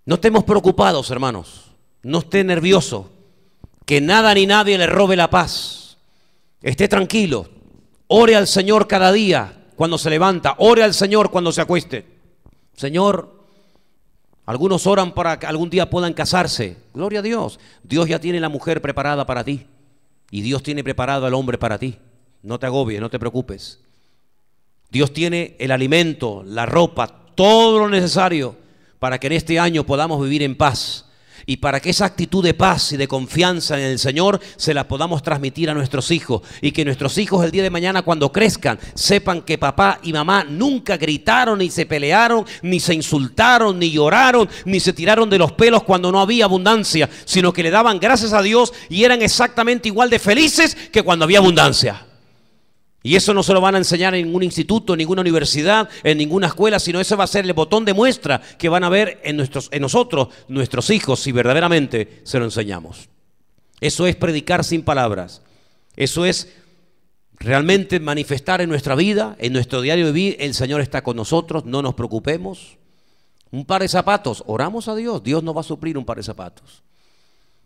No estemos preocupados, hermanos. No esté nervioso. Que nada ni nadie le robe la paz. Esté tranquilo. Ore al Señor cada día cuando se levanta. Ore al Señor cuando se acueste. Señor, algunos oran para que algún día puedan casarse. Gloria a Dios. Dios ya tiene la mujer preparada para ti. Y Dios tiene preparado al hombre para ti. No te agobies, no te preocupes. Dios tiene el alimento, la ropa, todo lo necesario para que en este año podamos vivir en paz. Y para que esa actitud de paz y de confianza en el Señor se la podamos transmitir a nuestros hijos. Y que nuestros hijos el día de mañana cuando crezcan sepan que papá y mamá nunca gritaron, ni se pelearon, ni se insultaron, ni lloraron, ni se tiraron de los pelos cuando no había abundancia. Sino que le daban gracias a Dios y eran exactamente igual de felices que cuando había abundancia. Y eso no se lo van a enseñar en ningún instituto, en ninguna universidad, en ninguna escuela, sino ese va a ser el botón de muestra que van a ver en nosotros, nuestros hijos, si verdaderamente se lo enseñamos. Eso es predicar sin palabras. Eso es realmente manifestar en nuestra vida, en nuestro diario vivir, el Señor está con nosotros, no nos preocupemos. Un par de zapatos, oramos a Dios, Dios nos va a suplir un par de zapatos.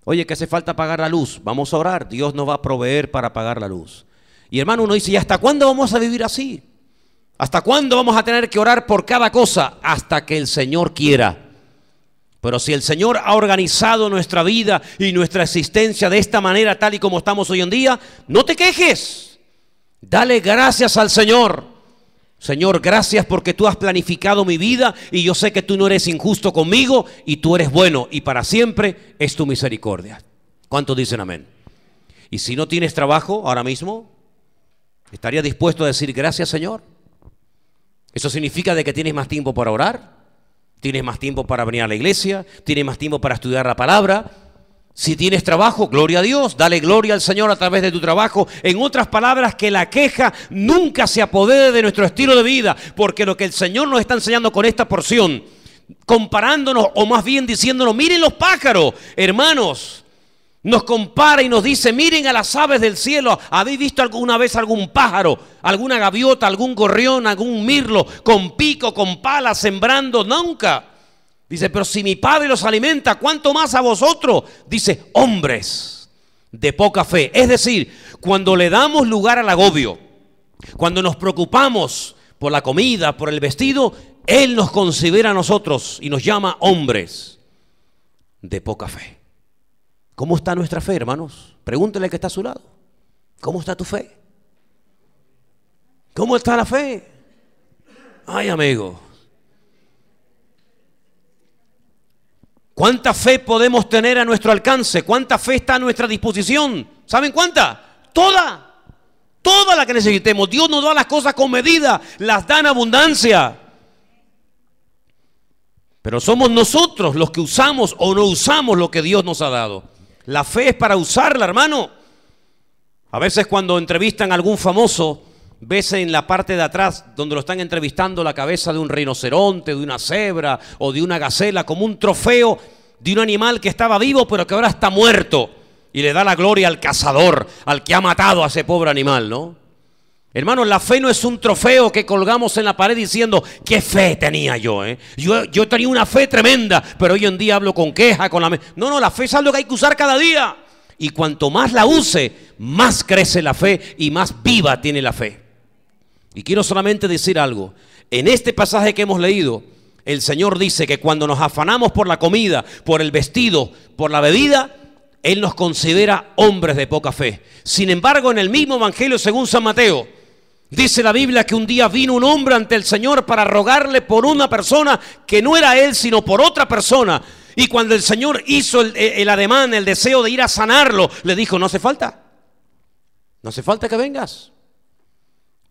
Oye, que hace falta pagar la luz, vamos a orar, Dios nos va a proveer para pagar la luz. Y hermano, uno dice, ¿y hasta cuándo vamos a vivir así? ¿Hasta cuándo vamos a tener que orar por cada cosa? Hasta que el Señor quiera. Pero si el Señor ha organizado nuestra vida y nuestra existencia de esta manera, tal y como estamos hoy en día, no te quejes. Dale gracias al Señor. Señor, gracias porque tú has planificado mi vida y yo sé que tú no eres injusto conmigo y tú eres bueno y para siempre es tu misericordia. ¿Cuántos dicen amén? Y si no tienes trabajo ahora mismo, ¿estarías dispuesto a decir gracias, Señor? Eso significa de que tienes más tiempo para orar, tienes más tiempo para venir a la iglesia, tienes más tiempo para estudiar la palabra. Si tienes trabajo, gloria a Dios, dale gloria al Señor a través de tu trabajo. En otras palabras, que la queja nunca se apodere de nuestro estilo de vida, porque lo que el Señor nos está enseñando con esta porción, comparándonos o más bien diciéndonos, miren los pájaros, hermanos. Nos compara y nos dice, miren a las aves del cielo. ¿Habéis visto alguna vez algún pájaro, alguna gaviota, algún gorrión, algún mirlo con pico, con pala, sembrando? Nunca. Dice, pero si mi Padre los alimenta, ¿cuánto más a vosotros? Dice, hombres de poca fe. Es decir, cuando le damos lugar al agobio, cuando nos preocupamos por la comida, por el vestido, Él nos considera a nosotros y nos llama hombres de poca fe. ¿Cómo está nuestra fe, hermanos? Pregúntele al que está a su lado. ¿Cómo está tu fe? ¿Cómo está la fe? Ay, amigo. ¿Cuánta fe podemos tener a nuestro alcance? ¿Cuánta fe está a nuestra disposición? ¿Saben cuánta? Toda. Toda la que necesitemos. Dios nos da las cosas con medida, las da en abundancia. Pero somos nosotros los que usamos o no usamos lo que Dios nos ha dado. La fe es para usarla, hermano. A veces cuando entrevistan a algún famoso, ves en la parte de atrás donde lo están entrevistando la cabeza de un rinoceronte, de una cebra o de una gacela, como un trofeo de un animal que estaba vivo pero que ahora está muerto. Y le da la gloria al cazador, al que ha matado a ese pobre animal, ¿no? Hermanos, la fe no es un trofeo que colgamos en la pared diciendo, qué fe tenía yo, ¿eh? Yo tenía una fe tremenda, pero hoy en día hablo con queja, con la... No, la fe es algo que hay que usar cada día. Y cuanto más la use, más crece la fe y más viva tiene la fe. Y quiero solamente decir algo. En este pasaje que hemos leído, el Señor dice que cuando nos afanamos por la comida, por el vestido, por la bebida, Él nos considera hombres de poca fe. Sin embargo, en el mismo Evangelio según San Mateo, dice la Biblia que un día vino un hombre ante el Señor para rogarle por una persona que no era él, sino por otra persona. Y cuando el Señor hizo el ademán, el deseo de ir a sanarlo, le dijo, no hace falta. No hace falta que vengas.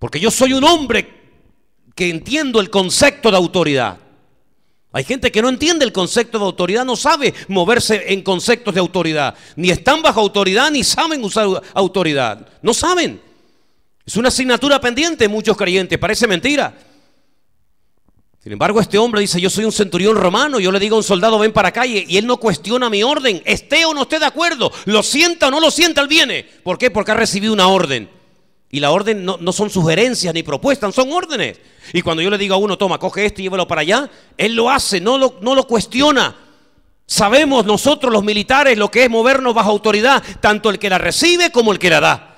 Porque yo soy un hombre que entiendo el concepto de autoridad. Hay gente que no entiende el concepto de autoridad, no sabe moverse en conceptos de autoridad. Ni están bajo autoridad, ni saben usar autoridad. No saben. Es una asignatura pendiente en muchos creyentes, parece mentira. Sin embargo, este hombre dice, yo soy un centurión romano, yo le digo a un soldado, ven para acá, y él no cuestiona mi orden, esté o no esté de acuerdo, lo sienta o no lo sienta, él viene. ¿Por qué? Porque ha recibido una orden. Y la orden no son sugerencias ni propuestas, son órdenes. Y cuando yo le digo a uno, toma, coge esto y llévalo para allá, él lo hace, no lo cuestiona. Sabemos nosotros los militares lo que es movernos bajo autoridad, tanto el que la recibe como el que la da.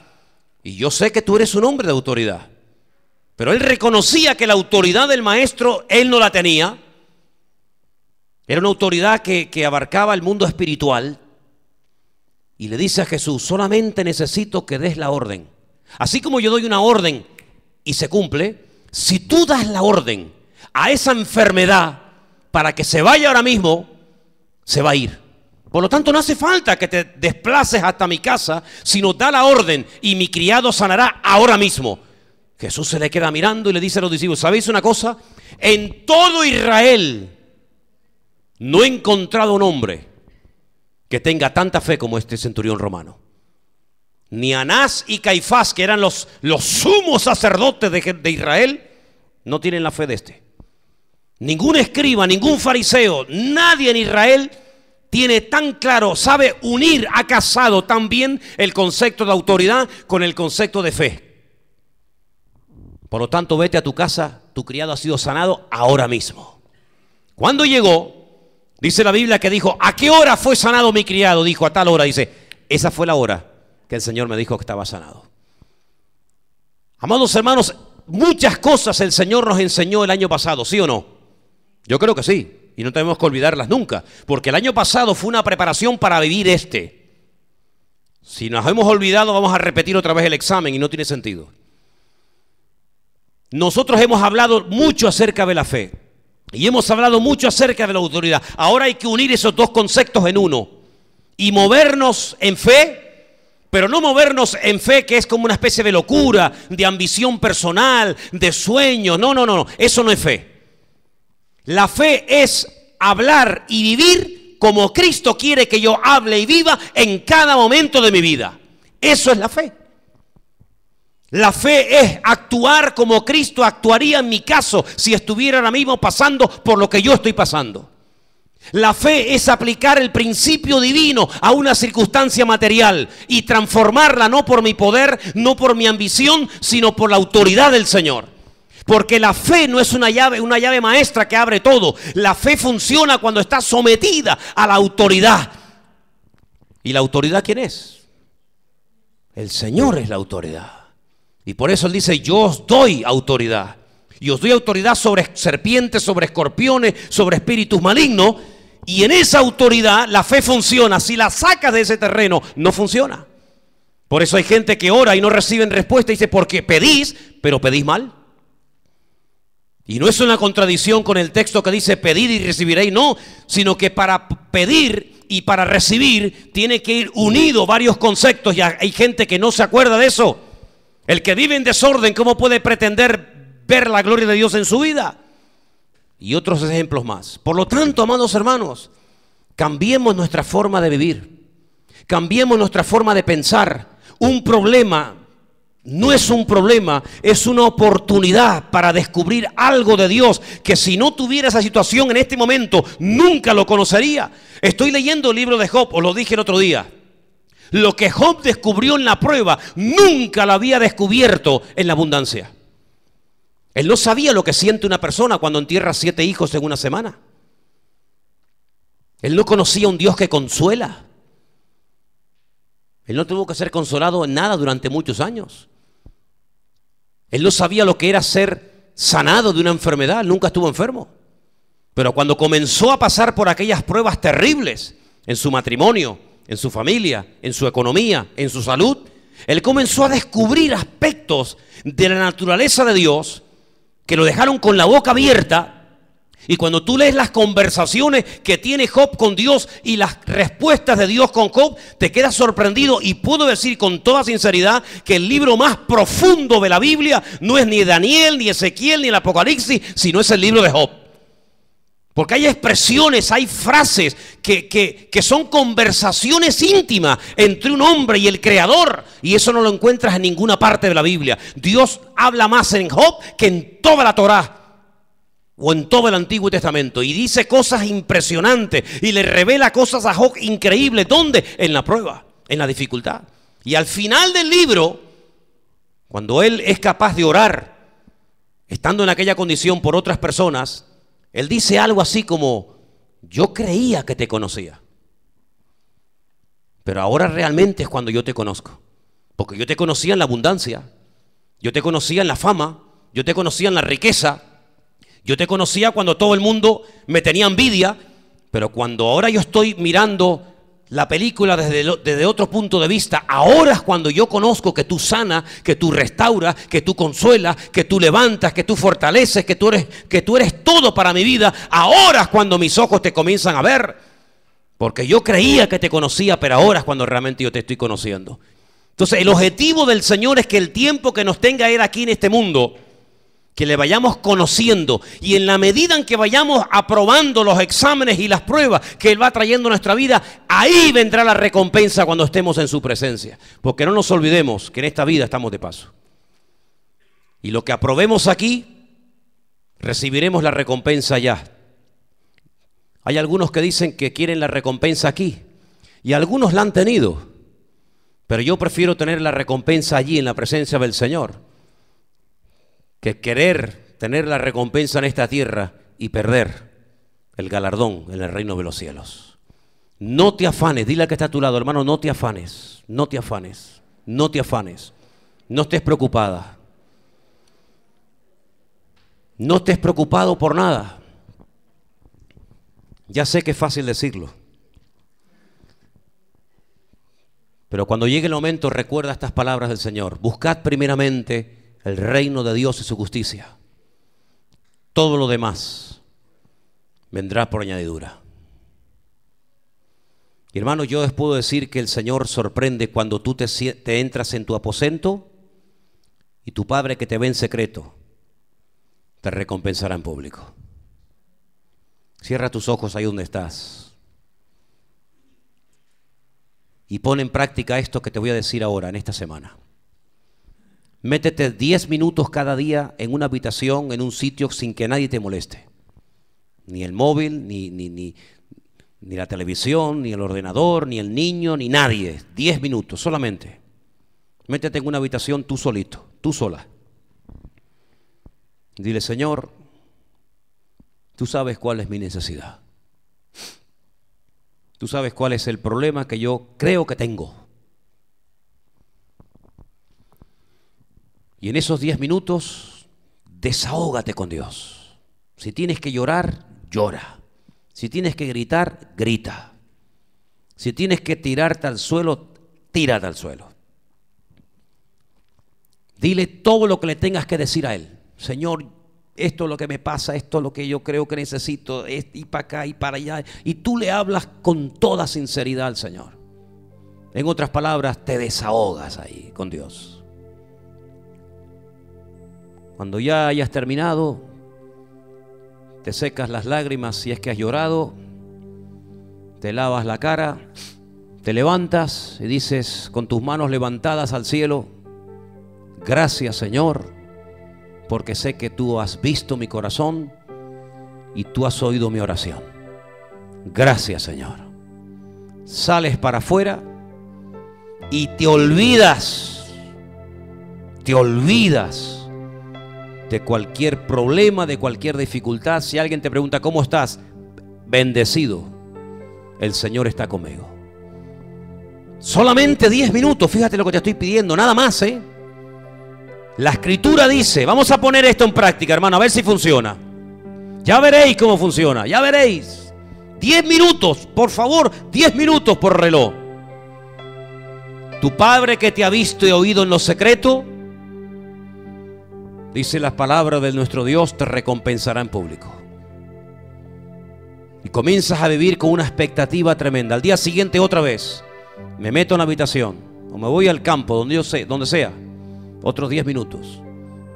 Y yo sé que tú eres un hombre de autoridad. Pero él reconocía que la autoridad del maestro, él no la tenía. Era una autoridad que abarcaba el mundo espiritual. Y le dice a Jesús, solamente necesito que des la orden. Así como yo doy una orden y se cumple, si tú das la orden a esa enfermedad para que se vaya ahora mismo, se va a ir. Por lo tanto, no hace falta que te desplaces hasta mi casa, sino da la orden y mi criado sanará ahora mismo. Jesús se le queda mirando y le dice a los discípulos, ¿sabéis una cosa? En todo Israel no he encontrado un hombre que tenga tanta fe como este centurión romano. Ni Anás y Caifás, que eran los sumos sacerdotes de Israel, no tienen la fe de este. Ningún escriba, ningún fariseo, nadie en Israel tiene tan claro, sabe unir, ha casado tan bien el concepto de autoridad con el concepto de fe. Por lo tanto, vete a tu casa, tu criado ha sido sanado ahora mismo. Cuando llegó, dice la Biblia que dijo, ¿a qué hora fue sanado mi criado? Dijo, a tal hora. Dice, esa fue la hora que el Señor me dijo que estaba sanado. Amados hermanos, muchas cosas el Señor nos enseñó el año pasado, ¿sí o no? Yo creo que sí, y no tenemos que olvidarlas nunca, porque el año pasado fue una preparación para vivir este. Si nos hemos olvidado, vamos a repetir otra vez el examen y no tiene sentido. Nosotros hemos hablado mucho acerca de la fe y hemos hablado mucho acerca de la autoridad. Ahora hay que unir esos dos conceptos en uno y movernos en fe. Pero no movernos en fe que es como una especie de locura, de ambición personal, de sueño. No. Eso no es fe. La fe es hablar y vivir como Cristo quiere que yo hable y viva en cada momento de mi vida. Eso es la fe. La fe es actuar como Cristo actuaría en mi caso si estuviera ahora mismo pasando por lo que yo estoy pasando. La fe es aplicar el principio divino a una circunstancia material y transformarla no por mi poder, no por mi ambición, sino por la autoridad del Señor. Porque la fe no es una llave maestra que abre todo. La fe funciona cuando está sometida a la autoridad. ¿Y la autoridad quién es? El Señor es la autoridad. Y por eso Él dice, yo os doy autoridad. Y os doy autoridad sobre serpientes, sobre escorpiones, sobre espíritus malignos. Y en esa autoridad la fe funciona. Si la sacas de ese terreno, no funciona. Por eso hay gente que ora y no reciben respuesta y dice, porque pedís, pero pedís mal. Y no es una contradicción con el texto que dice, pedid y recibiréis, no. Sino que para pedir y para recibir tiene que ir unido varios conceptos. Y hay gente que no se acuerda de eso. El que vive en desorden, ¿cómo puede pretender ver la gloria de Dios en su vida? Y otros ejemplos más. Por lo tanto, amados hermanos, cambiemos nuestra forma de vivir. Cambiemos nuestra forma de pensar. Un problema no es un problema, es una oportunidad para descubrir algo de Dios que si no tuviera esa situación en este momento, nunca lo conocería. Estoy leyendo el libro de Job, os lo dije el otro día. Lo que Job descubrió en la prueba, nunca lo había descubierto en la abundancia. Él no sabía lo que siente una persona cuando entierra 7 hijos en una semana. Él no conocía un Dios que consuela. Él no tuvo que ser consolado en nada durante muchos años. Él no sabía lo que era ser sanado de una enfermedad. Él nunca estuvo enfermo. Pero cuando comenzó a pasar por aquellas pruebas terribles en su matrimonio, en su familia, en su economía, en su salud, él comenzó a descubrir aspectos de la naturaleza de Dios que lo dejaron con la boca abierta Y cuando tú lees las conversaciones que tiene Job con Dios y las respuestas de Dios con Job, te quedas sorprendido. Y puedo decir con toda sinceridad que el libro más profundo de la Biblia no es ni Daniel, ni Ezequiel, ni el Apocalipsis, sino es el libro de Job. Porque hay expresiones, hay frases que son conversaciones íntimas entre un hombre y el Creador. Y eso no lo encuentras en ninguna parte de la Biblia. Dios habla más en Job que en toda la Torá o en todo el Antiguo Testamento. Y dice cosas impresionantes y le revela cosas a Job increíbles. ¿Dónde? En la prueba, en la dificultad. Y al final del libro, cuando él es capaz de orar, estando en aquella condición por otras personas, él dice algo así como: yo creía que te conocía, pero ahora realmente es cuando yo te conozco. Porque yo te conocía en la abundancia, yo te conocía en la fama, yo te conocía en la riqueza, yo te conocía cuando todo el mundo me tenía envidia. Pero cuando ahora yo estoy mirando la película desde otro punto de vista, ahora es cuando yo conozco que tú sanas, que tú restauras, que tú consuelas, que tú levantas, que tú fortaleces, que tú eres todo para mi vida. Ahora es cuando mis ojos te comienzan a ver, porque yo creía que te conocía, pero ahora es cuando realmente yo te estoy conociendo. Entonces el objetivo del Señor es que el tiempo que nos tenga Él aquí en este mundo, que le vayamos conociendo, y en la medida en que vayamos aprobando los exámenes y las pruebas que Él va trayendo a nuestra vida, ahí vendrá la recompensa cuando estemos en su presencia. Porque no nos olvidemos que en esta vida estamos de paso. Y lo que aprobemos aquí, recibiremos la recompensa allá. Hay algunos que dicen que quieren la recompensa aquí, y algunos la han tenido. Pero yo prefiero tener la recompensa allí en la presencia del Señor, que querer tener la recompensa en esta tierra y perder el galardón en el reino de los cielos. No te afanes, dile al que está a tu lado, hermano, no te afanes, no te afanes, no te afanes, no estés preocupada, no estés preocupado por nada. Ya sé que es fácil decirlo, pero cuando llegue el momento recuerda estas palabras del Señor: buscad primeramente el reino de Dios y su justicia. Todo lo demás vendrá por añadidura. Y hermano, yo les puedo decir que el Señor sorprende cuando tú te entras en tu aposento y tu Padre que te ve en secreto te recompensará en público. Cierra tus ojos ahí donde estás y pon en práctica esto que te voy a decir ahora en esta semana. Métete 10 minutos cada día en una habitación, en un sitio sin que nadie te moleste. Ni el móvil, ni la televisión, ni el ordenador, ni el niño, ni nadie. 10 minutos solamente. Métete en una habitación tú solito, tú sola. Dile: Señor, tú sabes cuál es mi necesidad. Tú sabes cuál es el problema que yo creo que tengo. Y en esos 10 minutos, desahógate con Dios. Si tienes que llorar, llora. Si tienes que gritar, grita. Si tienes que tirarte al suelo, tírate al suelo. Dile todo lo que le tengas que decir a Él. Señor, esto es lo que me pasa, esto es lo que yo creo que necesito, y para acá y para allá. Y tú le hablas con toda sinceridad al Señor. En otras palabras, te desahogas ahí con Dios. Cuando ya hayas terminado, te secas las lágrimas si es que has llorado, te lavas la cara, te levantas y dices con tus manos levantadas al cielo: gracias, Señor, porque sé que tú has visto mi corazón y tú has oído mi oración. Gracias, Señor. Sales para afuera y te olvidas de cualquier problema, de cualquier dificultad. Si alguien te pregunta cómo estás, bendecido, el Señor está conmigo. Solamente 10 minutos, fíjate lo que te estoy pidiendo, nada más, ¿eh? La Escritura dice, vamos a poner esto en práctica, hermano, a ver si funciona. Ya veréis cómo funciona, ya veréis. 10 minutos, por favor, 10 minutos por reloj. Tu Padre que te ha visto y oído en lo secreto, dice las palabras de nuestro Dios, te recompensará en público. Y comienzas a vivir con una expectativa tremenda. Al día siguiente otra vez me meto en la habitación o me voy al campo, donde sea, otros 10 minutos.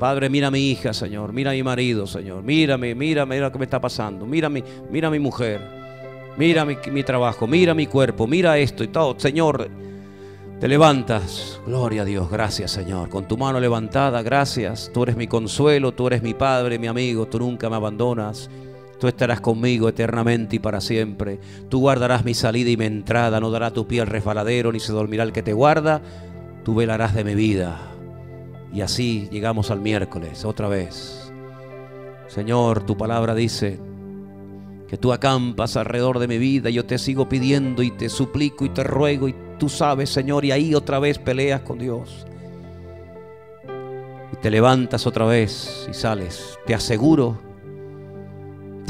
Padre, mira a mi hija, Señor, mira a mi marido, Señor, mírame lo que me está pasando, mira a mi mujer, mira mi trabajo, mira mi cuerpo, mira esto y todo. Señor, te levantas, gloria a Dios, gracias, Señor, con tu mano levantada, gracias, tú eres mi consuelo, tú eres mi Padre, mi amigo, tú nunca me abandonas. Tú estarás conmigo eternamente y para siempre. Tú guardarás mi salida y mi entrada. No dará tu pie al resbaladero, ni se dormirá el que te guarda. Tú velarás de mi vida. Y así llegamos al miércoles, otra vez. Señor, tu palabra dice que tú acampas alrededor de mi vida. Yo te sigo pidiendo y te suplico y te ruego. Y tú sabes, Señor, y ahí otra vez peleas con Dios. Y te levantas otra vez y sales. Te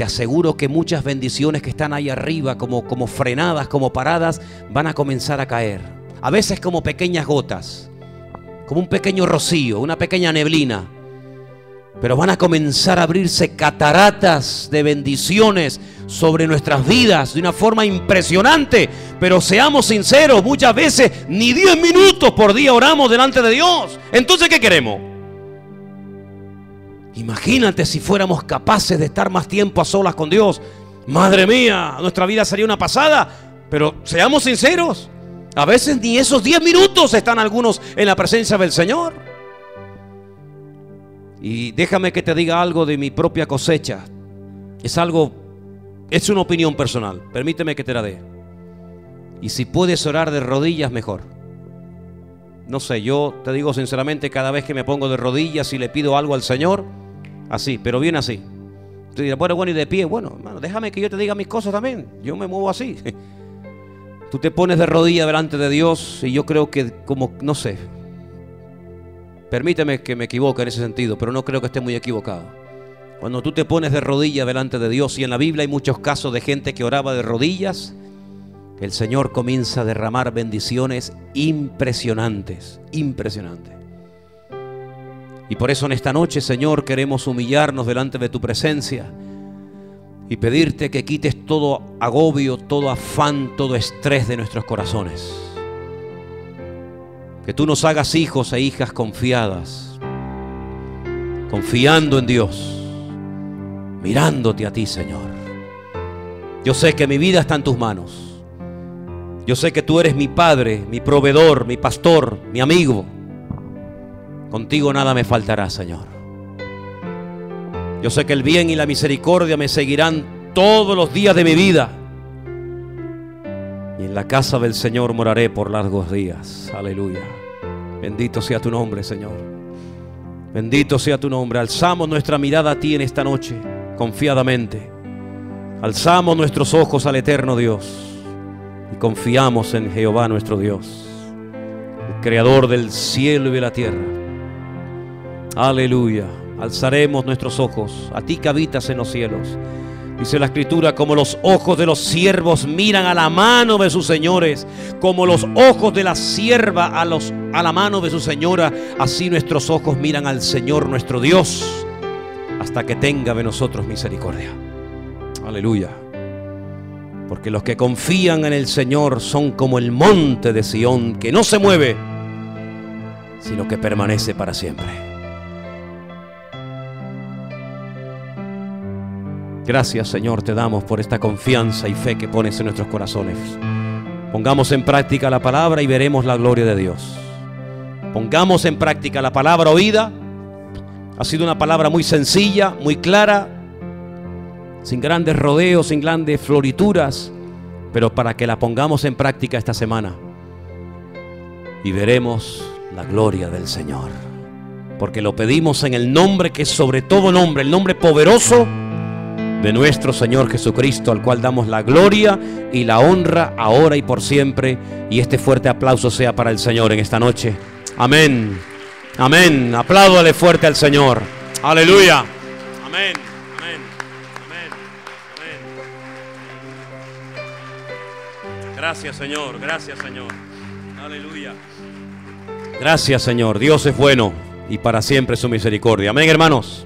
aseguro que muchas bendiciones que están ahí arriba, como frenadas, como paradas, van a comenzar a caer. A veces como pequeñas gotas, como un pequeño rocío, una pequeña neblina. Pero van a comenzar a abrirse cataratas de bendiciones sobre nuestras vidas de una forma impresionante. Pero seamos sinceros, muchas veces ni 10 minutos por día oramos delante de Dios. Entonces, ¿qué queremos? Imagínate si fuéramos capaces de estar más tiempo a solas con Dios. Madre mía, nuestra vida sería una pasada. Pero seamos sinceros, a veces ni esos 10 minutos están algunos en la presencia del Señor. Y déjame que te diga algo de mi propia cosecha. Es una opinión personal. Permíteme que te la dé. Y si puedes orar de rodillas, mejor. No sé, yo te digo sinceramente, cada vez que me pongo de rodillas y le pido algo al Señor, así, pero bien así. Tú dirás, bueno, y de pie, bueno, hermano, déjame que yo te diga mis cosas también. Yo me muevo así. Tú te pones de rodillas delante de Dios y yo creo que no sé. Permíteme que me equivoque en ese sentido, pero no creo que esté muy equivocado. Cuando tú te pones de rodillas delante de Dios, y en la Biblia hay muchos casos de gente que oraba de rodillas, el Señor comienza a derramar bendiciones impresionantes, impresionantes. Y por eso en esta noche, Señor, queremos humillarnos delante de tu presencia y pedirte que quites todo agobio, todo afán, todo estrés de nuestros corazones. Que tú nos hagas hijos e hijas confiadas, confiando en Dios, mirándote a ti, Señor. Yo sé que mi vida está en tus manos. Yo sé que tú eres mi Padre, mi proveedor, mi pastor, mi amigo. Contigo nada me faltará, Señor. Yo sé que el bien y la misericordia me seguirán todos los días de mi vida. Y en la casa del Señor moraré por largos días. Aleluya. Bendito sea tu nombre, Señor. Bendito sea tu nombre. Alzamos nuestra mirada a ti en esta noche, confiadamente. Alzamos nuestros ojos al eterno Dios. Y confiamos en Jehová nuestro Dios, el creador del cielo y de la tierra. Aleluya. Alzaremos nuestros ojos a ti que habitas en los cielos. Dice la Escritura, como los ojos de los siervos miran a la mano de sus señores, como los ojos de la sierva a la mano de su señora, así nuestros ojos miran al Señor nuestro Dios, hasta que tenga de nosotros misericordia. Aleluya. Porque los que confían en el Señor son como el monte de Sión, que no se mueve, sino que permanece para siempre. Gracias, Señor, te damos por esta confianza y fe que pones en nuestros corazones. Pongamos en práctica la palabra y veremos la gloria de Dios. Pongamos en práctica la palabra oída. Ha sido una palabra muy sencilla, muy clara, sin grandes rodeos, sin grandes florituras, pero para que la pongamos en práctica esta semana y veremos la gloria del Señor, porque lo pedimos en el nombre que es sobre todo nombre, el nombre poderoso de nuestro Señor Jesucristo, al cual damos la gloria y la honra ahora y por siempre. Y este fuerte aplauso sea para el Señor en esta noche. Amén, amén. Apláudale fuerte al Señor. Aleluya. Amén. Gracias, Señor, gracias, Señor. Aleluya. Gracias, Señor. Dios es bueno y para siempre su misericordia. Amén, hermanos.